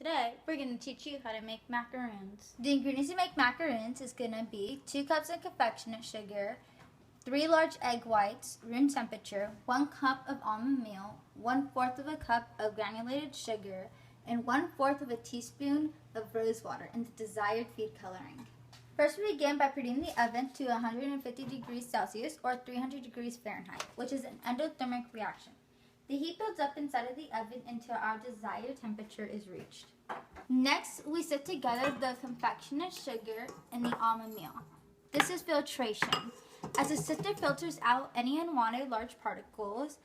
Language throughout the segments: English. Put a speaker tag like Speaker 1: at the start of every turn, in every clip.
Speaker 1: Today, we're going to teach you how to make macaroons. The ingredients to make macaroons is going to be 2 cups of confectionate sugar, 3 large egg whites, room temperature, 1 cup of almond meal, 1/4 of a cup of granulated sugar, and 1/4 of a teaspoon of rose water in the desired food coloring. First, we begin by preheating the oven to 150 degrees Celsius or 300 degrees Fahrenheit, which is an endothermic reaction. The heat builds up inside of the oven until our desired temperature is reached. Next, we set together the confectionate sugar and the almond meal. This is filtration, as the sifter filters out any unwanted large particles,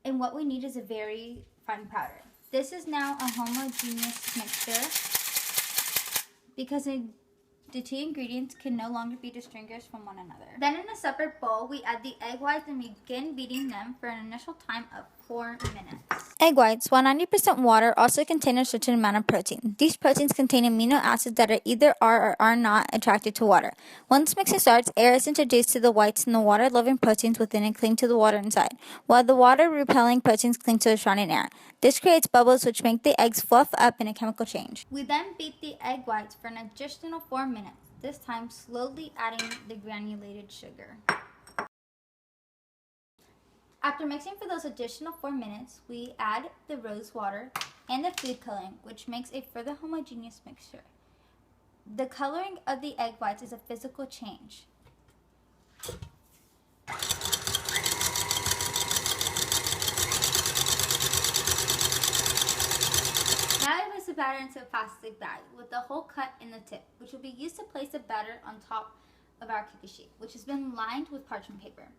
Speaker 1: and what we need is a very fine powder. This is now a homogeneous mixture because the 2 ingredients can no longer be distinguished from one another. Then in a separate bowl, we add the egg whites and begin beating them for an initial time of 4 minutes.
Speaker 2: Egg whites, while 90% water, also contain a certain amount of protein. These proteins contain amino acids that either are or are not attracted to water. Once mixing starts, air is introduced to the whites and the water-loving proteins within it cling to the water inside, while the water-repelling proteins cling to the surrounding air. This creates bubbles which make the eggs fluff up in a chemical change.
Speaker 1: We then beat the egg whites for an additional 4 minutes, this time slowly adding the granulated sugar. After mixing for those additional 4 minutes, we add the rose water and the food coloring, which makes a further homogeneous mixture. The coloring of the egg whites is a physical change. Now we place the batter into a plastic bag with the hole cut in the tip, which will be used to place the batter on top of our cookie sheet, which has been lined with parchment paper.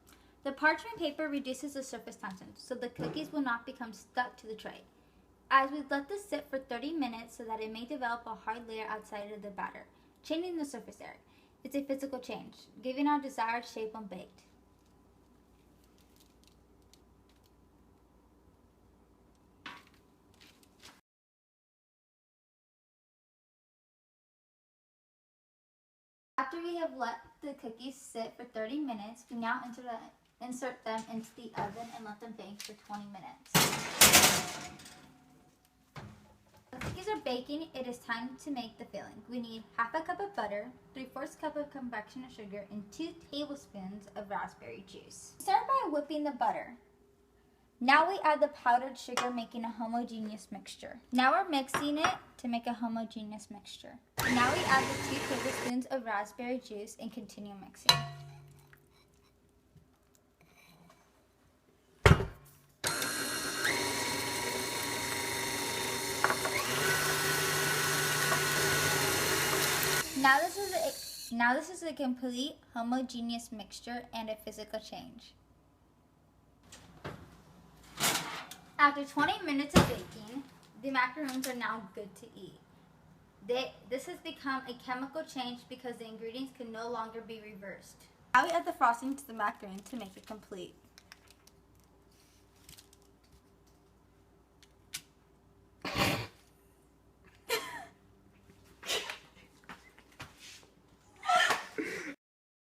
Speaker 1: The parchment paper reduces the surface tension, so the cookies will not become stuck to the tray. As we let this sit for 30 minutes so that it may develop a hard layer outside of the batter, changing the surface area. It's a physical change, giving our desired shape when baked. After we have let the cookies sit for 30 minutes, we now insert them into the oven and let them bake for 20 minutes. The cookies are baking, it is time to make the filling. We need 1/2 cup of butter, 3/4 cup of confectionate sugar, and 2 tablespoons of raspberry juice. Start by whipping the butter. Now we add the powdered sugar, making a homogeneous mixture. Now we're mixing it to make a homogeneous mixture. Now we add the 2 tablespoons of raspberry juice and continue mixing. Now this is a complete homogeneous mixture and a physical change. After 20 minutes of baking, the macaroons are now good to eat. This has become a chemical change because the ingredients can no longer be reversed. Now we add the frosting to the macaroon to make it complete.